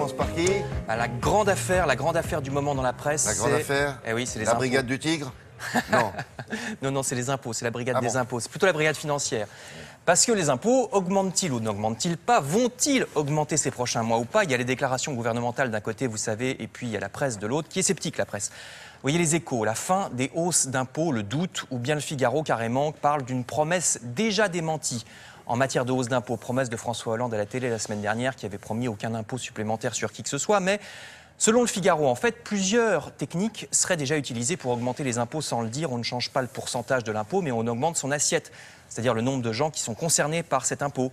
commence par qui? La grande affaire du moment dans la presse. La grande affaire? Eh oui, c'est les La impôts. brigade du Tigre? Non. Non, c'est les impôts, c'est la brigade des impôts. C'est plutôt la brigade financière. Parce que les impôts augmentent-ils ou n'augmentent-ils pas? Vont-ils augmenter ces prochains mois ou pas? Il y a les déclarations gouvernementales d'un côté, vous savez, et puis il y a la presse de l'autre, qui est sceptique, la presse. Vous voyez les Échos, la fin des hausses d'impôts, le doute, ou bien le Figaro carrément parle d'une promesse déjà démentie. En matière de hausse d'impôts, promesse de François Hollande à la télé la semaine dernière qui avait promis aucun impôt supplémentaire sur qui que ce soit. Mais selon le Figaro, en fait, plusieurs techniques seraient déjà utilisées pour augmenter les impôts sans le dire. On ne change pas le pourcentage de l'impôt, mais on augmente son assiette, c'est-à-dire le nombre de gens qui sont concernés par cet impôt.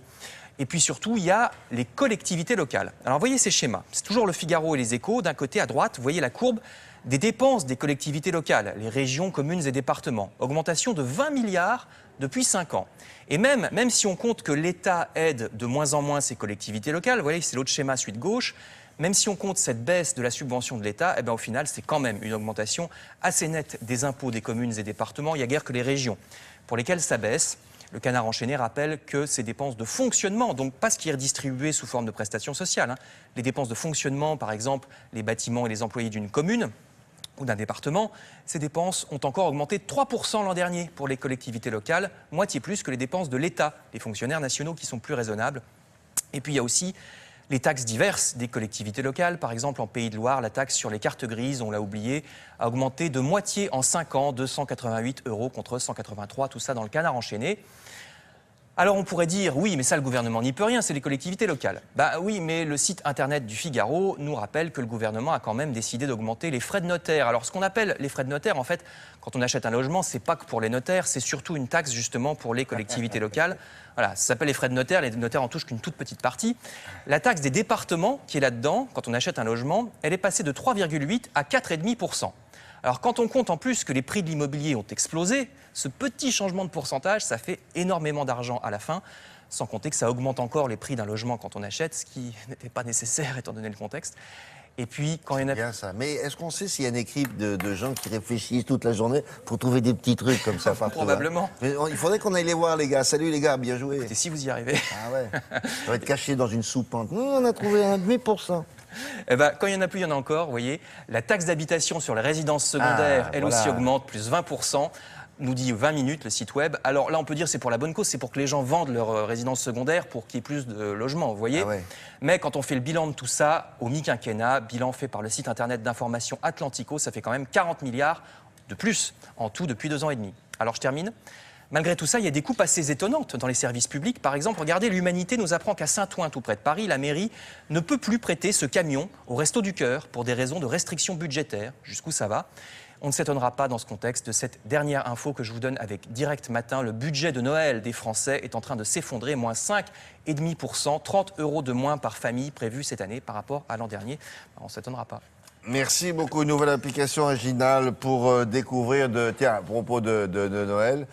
Et puis surtout, il y a les collectivités locales. Alors voyez ces schémas. C'est toujours le Figaro et les Échos. D'un côté, à droite, vous voyez la courbe des dépenses des collectivités locales, les régions, communes et départements. Augmentation de 20 milliards depuis 5 ans. Et même si on compte que l'État aide de moins en moins ces collectivités locales, vous voyez, c'est l'autre schéma, celui de gauche, même si on compte cette baisse de la subvention de l'État, eh bien, au final, c'est quand même une augmentation assez nette des impôts des communes et départements. Il n'y a guère que les régions pour lesquelles ça baisse. Le Canard enchaîné rappelle que ces dépenses de fonctionnement, donc pas ce qui est redistribué sous forme de prestations sociales, les dépenses de fonctionnement, par exemple les bâtiments et les employés d'une commune ou d'un département, ces dépenses ont encore augmenté de 3% l'an dernier pour les collectivités locales, moitié plus que les dépenses de l'État, les fonctionnaires nationaux qui sont plus raisonnables. Et puis il y a aussi les taxes diverses des collectivités locales. Par exemple, en Pays de Loire, la taxe sur les cartes grises, on l'a oublié, a augmenté de moitié en 5 ans, 288 € contre 183, tout ça dans le Canard enchaîné. Alors on pourrait dire, oui, mais ça, le gouvernement n'y peut rien, c'est les collectivités locales. Bah oui, mais le site internet du Figaro nous rappelle que le gouvernement a quand même décidé d'augmenter les frais de notaire. Alors ce qu'on appelle les frais de notaire, en fait, quand on achète un logement, c'est pas que pour les notaires, c'est surtout une taxe justement pour les collectivités locales. Voilà, ça s'appelle les frais de notaire, les notaires en touchent qu'une toute petite partie. La taxe des départements qui est là-dedans, quand on achète un logement, elle est passée de 3,8 à 4,5%. Alors quand on compte en plus que les prix de l'immobilier ont explosé, ce petit changement de pourcentage, ça fait énormément d'argent à la fin, sans compter que ça augmente encore les prix d'un logement quand on achète, ce qui n'était pas nécessaire étant donné le contexte. Et puis quand il y en a... Bien ça. Mais est-ce qu'on sait s'il y a une équipe de gens qui réfléchissent toute la journée pour trouver des petits trucs comme ça partout? Probablement. Mais il faudrait qu'on aille les voir, les gars. Salut les gars, bien joué. Et si vous y arrivez... Ah ouais. Ça va être caché dans une soupente. On a trouvé 1,5%. Eh ben, quand il n'y en a plus, il y en a encore, vous voyez. La taxe d'habitation sur les résidences secondaires, elle aussi augmente, plus 20%, nous dit 20 minutes, le site web. Alors là, on peut dire c'est pour la bonne cause, c'est pour que les gens vendent leur résidence secondaire pour qu'il y ait plus de logements, vous voyez. Mais quand on fait le bilan de tout ça, au mi-quinquennat, bilan fait par le site internet d'information Atlantico, ça fait quand même 40 milliards de plus en tout depuis 2 ans et demi. Alors je termine. Malgré tout ça, il y a des coupes assez étonnantes dans les services publics. Par exemple, regardez, l'Humanité nous apprend qu'à Saint-Ouen, tout près de Paris, la mairie ne peut plus prêter ce camion au Resto du Cœur pour des raisons de restrictions budgétaires. Jusqu'où ça va? On ne s'étonnera pas dans ce contexte de cette dernière info que je vous donne avec Direct Matin. Le budget de Noël des Français est en train de s'effondrer, moins 5,5%, 30 € de moins par famille prévu cette année par rapport à l'an dernier. On ne s'étonnera pas. Merci beaucoup. Une nouvelle application originale pour découvrir, tiens, à propos de Noël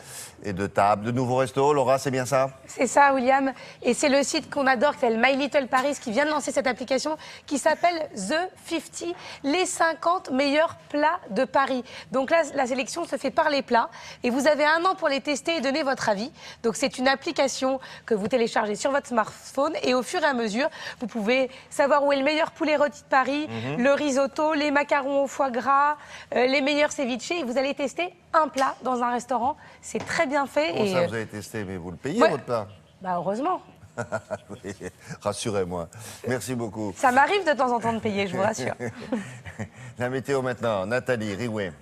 et de table, de nouveaux restos. Laura, c'est bien ça? C'est ça, William. Et c'est le site qu'on adore, qui s'appelle My Little Paris, qui vient de lancer cette application qui s'appelle The 50, les 50 meilleurs plats de Paris. Donc là, la sélection se fait par les plats. Et vous avez 1 an pour les tester et donner votre avis. Donc c'est une application que vous téléchargez sur votre smartphone. Et au fur et à mesure, vous pouvez savoir où est le meilleur poulet rôti de Paris, le risotto, les macarons au foie gras, les meilleurs ceviches. Et vous allez tester un plat dans un restaurant. C'est très bien fait. Comment ça, vous avez testé? Mais vous le payez, votre plat? Bah heureusement. Oui, rassurez-moi. Merci beaucoup. Ça m'arrive de temps en temps de payer, je vous rassure. La météo maintenant, Nathalie Riouet.